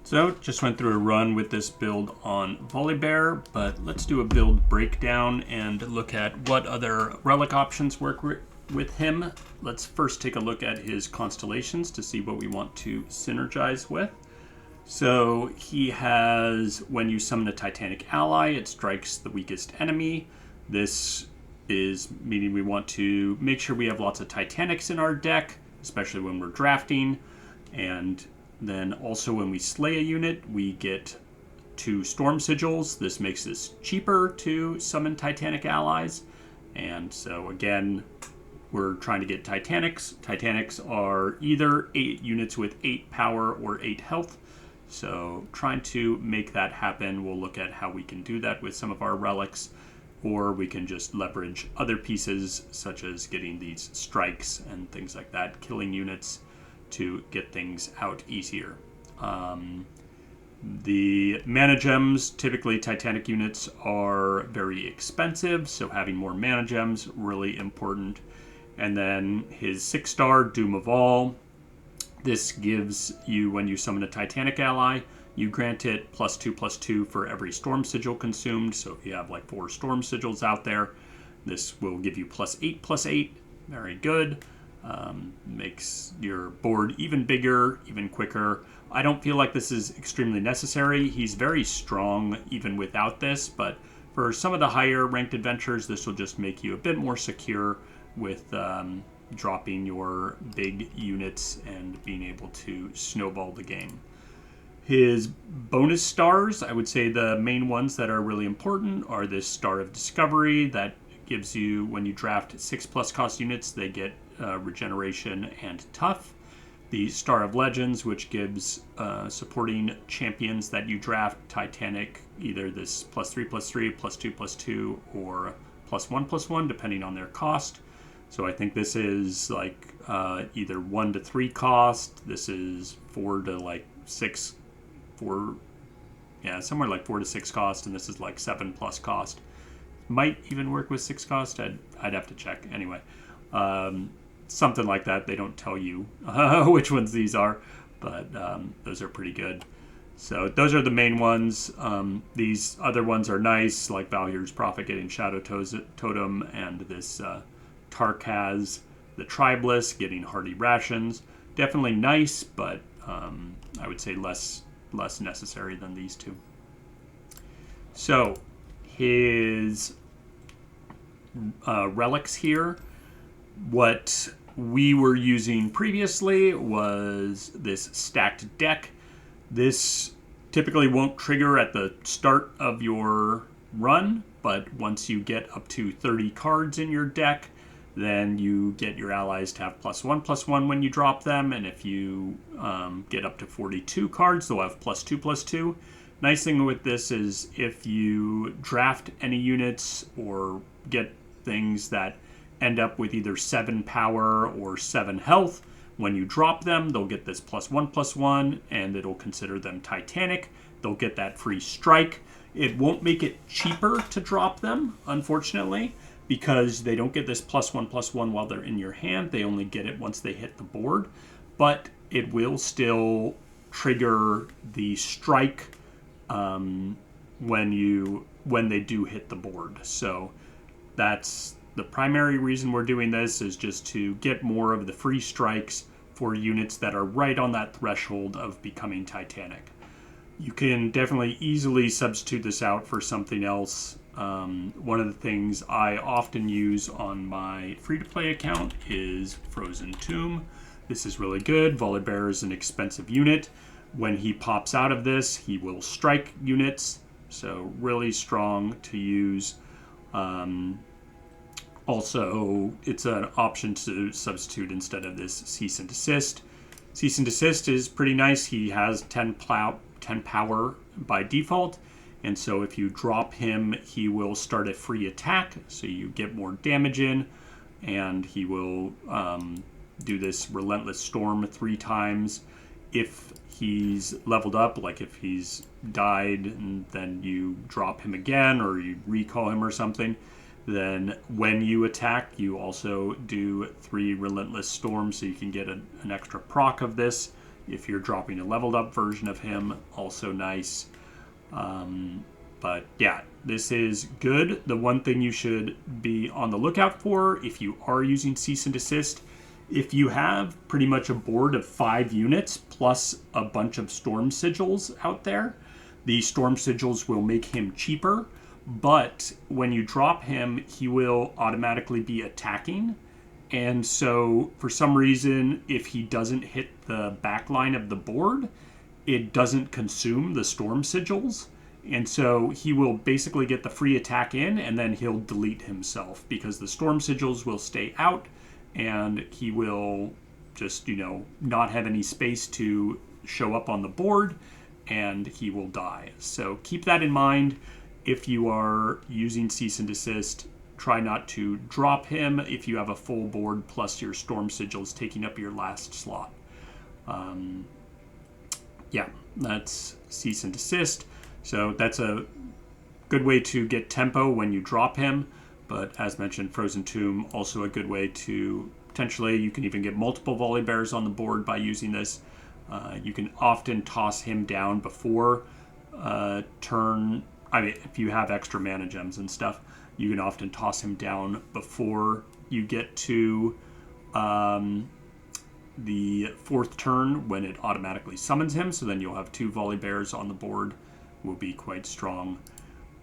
So just went through a run with this build on Volibear, but let's do a build breakdown and look at what other relic options work with him. Let's first take a look at his constellations to see what we want to synergize with. So he has, when you summon a Titanic ally, it strikes the weakest enemy. This is meaning we want to make sure we have lots of Titanics in our deck, especially when we're drafting. And then also when we slay a unit, we get 2 Storm Sigils. This makes this cheaper to summon Titanic allies. And so again, we're trying to get Titanics. Titanics are either 8 units with 8 power or 8 health. So trying to make that happen, we'll look at how we can do that with some of our relics, or we can just leverage other pieces such as getting these strikes and things like that, killing units to get things out easier. The mana gems, typically Titanic units are very expensive, so having more mana gems, really important. And then his 6-star Doom of All. This gives you, when you summon a Titanic ally, you grant it +2/+2 for every Storm Sigil consumed. So if you have like 4 Storm Sigils out there, this will give you +8/+8. Very good. Makes your board even bigger, even quicker. I don't feel like this is extremely necessary. He's very strong even without this, but for some of the higher ranked adventures, this will just make you a bit more secure with dropping your big units and being able to snowball the game. His bonus stars, I would say the main ones that are really important are this Star of Discovery that gives you, when you draft 6+ cost units, they get regeneration and tough. The Star of Legends, which gives supporting champions that you draft Titanic, either this +3/+3, +2/+2, or +1/+1, depending on their cost. So I think this is like either 1 to 3 cost. This is 4 to 6, somewhere like 4 to 6 cost, and this is like 7+ cost. Might even work with 6 cost. I'd have to check. Anyway, something like that. They don't tell you which ones these are, but those are pretty good. So those are the main ones. These other ones are nice, like Valhyr's Prophet getting Shadow Totem, and this Tarkaz, the Tribeless, getting Hardy Rations. Definitely nice, but I would say less necessary than these two. So his relics here, what we were using previously was this stacked deck. This typically won't trigger at the start of your run, but once you get up to 30 cards in your deck, then you get your allies to have +1/+1 when you drop them, and if you get up to 42 cards, they'll have +2/+2. Nice thing with this is if you draft any units or get things that end up with either 7 power or 7 health, when you drop them, they'll get this +1/+1, and it'll consider them Titanic. They'll get that free strike. It won't make it cheaper to drop them, unfortunately, because they don't get this +1/+1 while they're in your hand. They only get it once they hit the board, but it will still trigger the strike when they do hit the board. So that's the primary reason we're doing this, is just to get more of the free strikes for units that are right on that threshold of becoming Titanic. You can definitely easily substitute this out for something else. One of the things I often use on my free-to-play account is Frozen Tomb. This is really good. Volibear is an expensive unit. When he pops out of this, he will strike units, so really strong to use. Also, it's an option to substitute instead of this Cease and Desist. Cease and Desist is pretty nice. He has 10 power by default, and so if you drop him, he will start a free attack, so you get more damage in, and he will do this Relentless Storm 3 times. If he's leveled up, like if he's died and then you drop him again or you recall him or something, then when you attack, you also do 3 Relentless Storms, so you can get an extra proc of this if you're dropping a leveled up version of him, also nice. But yeah, this is good. The one thing you should be on the lookout for if you are using Cease and Desist, if you have pretty much a board of 5 units plus a bunch of Storm Sigils out there, the Storm Sigils will make him cheaper, but when you drop him, he will automatically be attacking. And so for some reason, if he doesn't hit the back line of the board, it doesn't consume the Storm Sigils. And so he will basically get the free attack in, and then he'll delete himself because the Storm Sigils will stay out, and he will just, not have any space to show up on the board, and he will die. So keep that in mind if you are using Cease and Desist. Try not to drop him if you have a full board plus your Storm Sigils taking up your last slot. Yeah, that's Cease and Desist. So that's a good way to get tempo when you drop him. But as mentioned, Frozen Tomb, also a good way to potentially, you can even get multiple Volibears on the board by using this. You can often toss him down before turn. I mean, if you have extra mana gems and stuff, you can often toss him down before you get to the 4th turn when it automatically summons him. So then you'll have 2 Volibears on the board. Will be quite strong.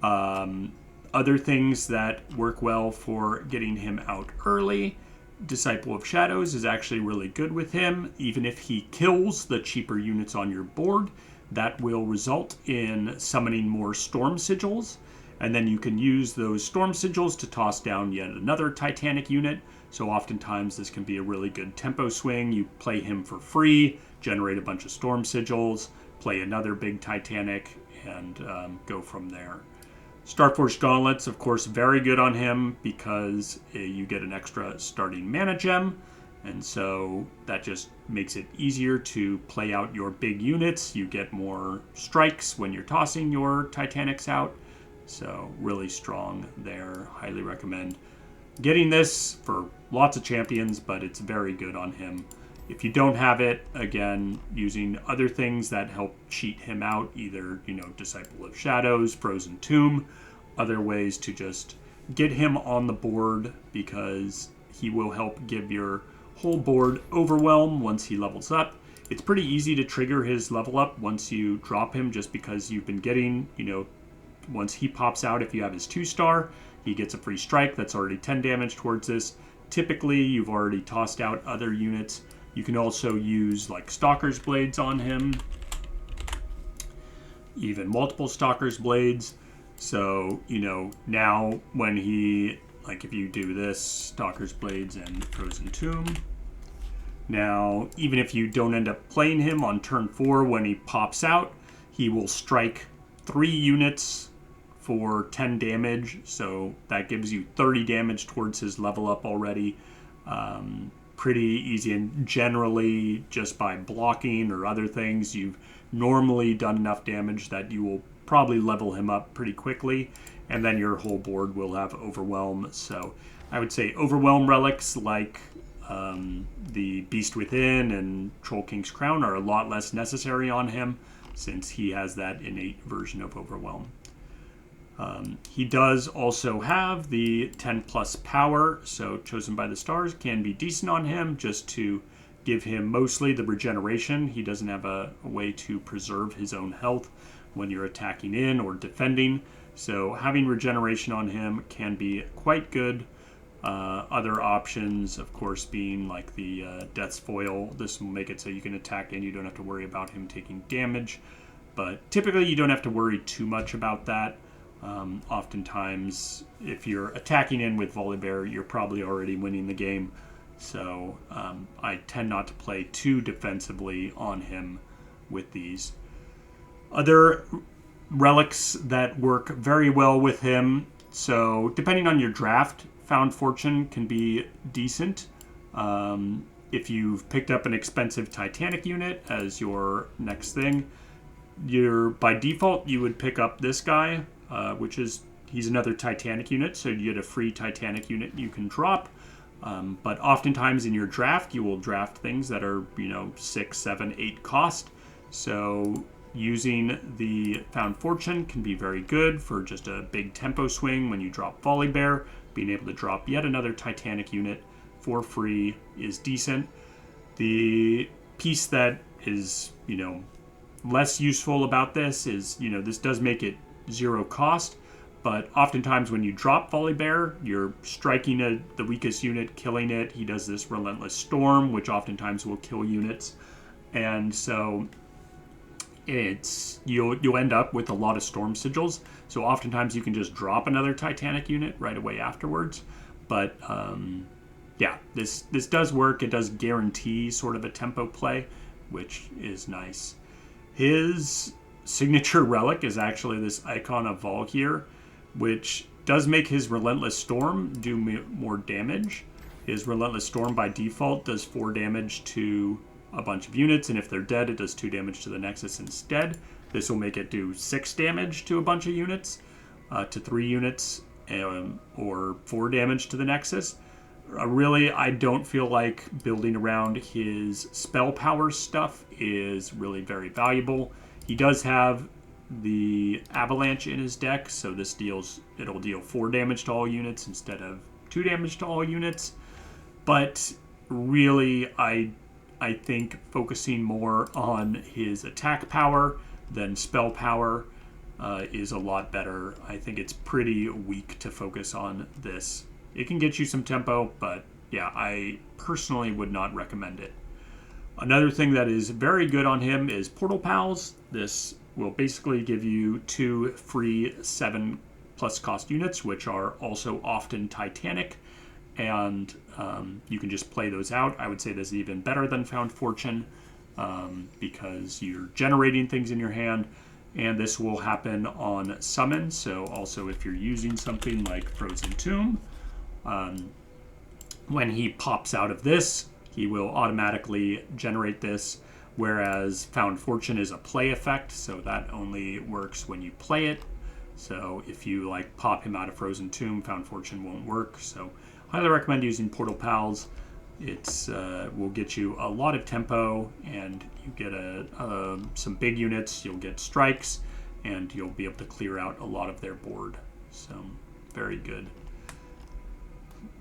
Other things that work well for getting him out early, Disciple of Shadows is actually really good with him. Even if he kills the cheaper units on your board, that will result in summoning more Storm Sigils, and then you can use those Storm Sigils to toss down yet another Titanic unit. So oftentimes this can be a really good tempo swing. You play him for free, generate a bunch of Storm Sigils, play another big Titanic, and go from there. Starforged Gauntlets, of course, very good on him because you get an extra starting mana gem, and so that just makes it easier to play out your big units. You get more strikes when you're tossing your Titanics out, so really strong there. Highly recommend getting this for lots of champions, but it's very good on him. If you don't have it, again, using other things that help cheat him out, either, Disciple of Shadows, Frozen Tomb, other ways to just get him on the board because he will help give your whole board overwhelm once he levels up. It's pretty easy to trigger his level up once you drop him just because you've been getting, once he pops out, if you have his 2-star, he gets a free strike that's already 10 damage towards this. Typically, you've already tossed out other units. You can also use like Stalker's Blades on him, even multiple Stalker's Blades. So, now when he, like if you do this, Stalker's Blades and Frozen Tomb, now even if you don't end up playing him on turn 4 when he pops out, he will strike 3 units for 10 damage. So that gives you 30 damage towards his level up already. Pretty easy, and generally just by blocking or other things, you've normally done enough damage that you will probably level him up pretty quickly, and then your whole board will have Overwhelm. So I would say Overwhelm relics like the Beast Within and Troll King's Crown are a lot less necessary on him since he has that innate version of Overwhelm. He does also have the 10 plus power, so Chosen by the Stars can be decent on him just to give him mostly the regeneration. He doesn't have a way to preserve his own health when you're attacking in or defending, so having regeneration on him can be quite good. Other options, of course, being like the Death's Foil. This will make it so you can attack and you don't have to worry about him taking damage, but typically you don't have to worry too much about that. Oftentimes, if you're attacking in with Volibear, you're probably already winning the game. So I tend not to play too defensively on him with these. Other relics that work very well with him. So depending on your draft, Found Fortune can be decent. If you've picked up an expensive Titanic unit as your next thing, by default you would pick up this guy. He's another Titanic unit, so you get a free Titanic unit you can drop. But oftentimes in your draft, you will draft things that are, 6, 7, 8 cost. So using the Found Fortune can be very good for just a big tempo swing when you drop Volibear. Being able to drop yet another Titanic unit for free is decent. The piece that is, less useful about this is, this does make it 0 cost. But oftentimes when you drop Volibear, you're striking the weakest unit, killing it. He does this Relentless Storm, which oftentimes will kill units. And so you'll end up with a lot of Storm Sigils. So oftentimes you can just drop another Titanic unit right away afterwards. But yeah, this does work. It does guarantee sort of a tempo play, which is nice. His signature relic is actually this Icon of Volgear, which does make his Relentless Storm do more damage. His Relentless Storm by default does 4 damage to a bunch of units, and if they're dead, it does 2 damage to the Nexus instead. This will make it do 6 damage to a bunch of units, to 3 units, or 4 damage to the Nexus. Really, I don't feel like building around his spell power stuff is really very valuable. He does have the Avalanche in his deck, so it'll deal 4 damage to all units instead of 2 damage to all units. But really, I think focusing more on his attack power than spell power is a lot better. I think it's pretty weak to focus on this. It can get you some tempo, but yeah, I personally would not recommend it. Another thing that is very good on him is Portal Pals. This will basically give you 2 free 7+ cost units, which are also often Titanic, and you can just play those out. I would say this is even better than Found Fortune because you're generating things in your hand, and this will happen on summon. So also if you're using something like Frozen Tomb, when he pops out of this, he will automatically generate this, whereas Found Fortune is a play effect, so that only works when you play it. So if you pop him out of Frozen Tomb, Found Fortune won't work. So highly recommend using Portal Pals. It's will get you a lot of tempo, and you get some big units. You'll get strikes, and you'll be able to clear out a lot of their board. So very good.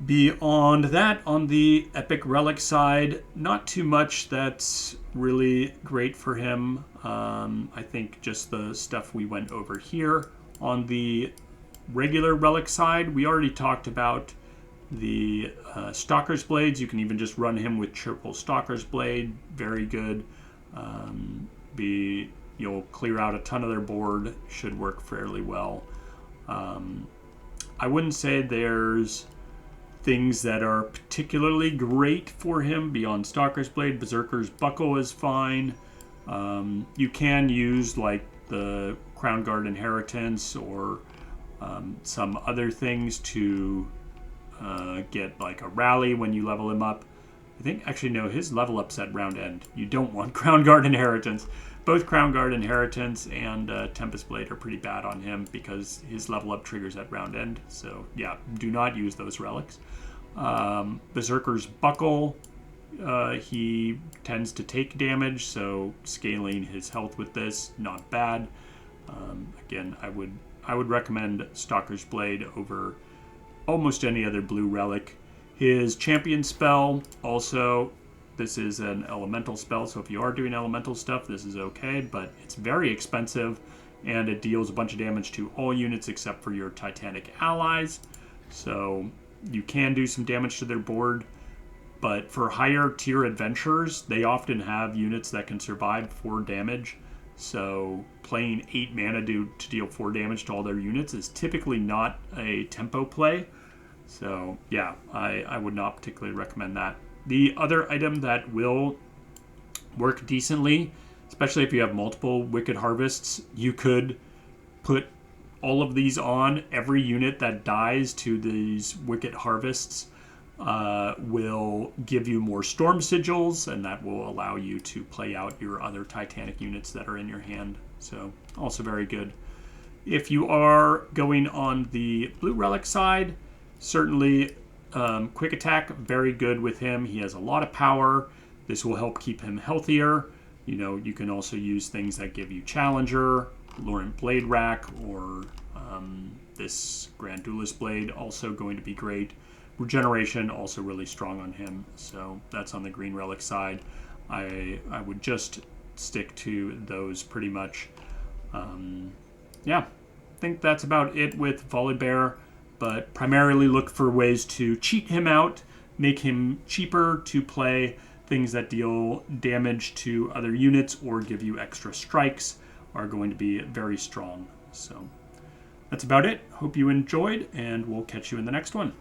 Beyond that, on the Epic Relic side, not too much that's really great for him. I think just the stuff we went over here. On the regular Relic side, we already talked about the Stalker's Blades. You can even just run him with triple Stalker's Blade. Very good. You'll clear out a ton of their board. Should work fairly well. I wouldn't say there's things that are particularly great for him beyond Stalker's Blade. Berserker's Buckle is fine. You can use the Crown Guard Inheritance or some other things to get a rally when you level him up. I think, actually, no, his level up's at round end. You don't want Crown Guard Inheritance. Both Crown Guard Inheritance and Tempest Blade are pretty bad on him because his level up triggers at round end. So, yeah, do not use those relics. Berserker's Buckle, he tends to take damage, so scaling his health with this, not bad. Again, I would recommend Stalker's Blade over almost any other blue relic. His champion spell, also, this is an elemental spell, so if you are doing elemental stuff, this is okay, but it's very expensive, and it deals a bunch of damage to all units except for your Titanic allies. So you can do some damage to their board, but for higher tier adventurers, they often have units that can survive 4 damage. So playing 8 mana to deal 4 damage to all their units is typically not a tempo play. So yeah, I would not particularly recommend that. The other item that will work decently, especially if you have multiple Wicked Harvests, you could put all of these on. Every unit that dies to these Wicked Harvests will give you more Storm Sigils, and that will allow you to play out your other Titanic units that are in your hand. So also very good. If you are going on the Blue Relic side, certainly quick attack, very good with him. He has a lot of power. This will help keep him healthier. You know, you can also use things that give you Challenger, Laurent Blade Rack, or this Grand Duelist Blade, also going to be great. Regeneration, also really strong on him. So that's on the green relic side. I would just stick to those pretty much. Yeah, I think that's about it with Volibear, but primarily look for ways to cheat him out, make him cheaper to play. Things that deal damage to other units or give you extra strikes are going to be very strong. So that's about it. Hope you enjoyed, and we'll catch you in the next one.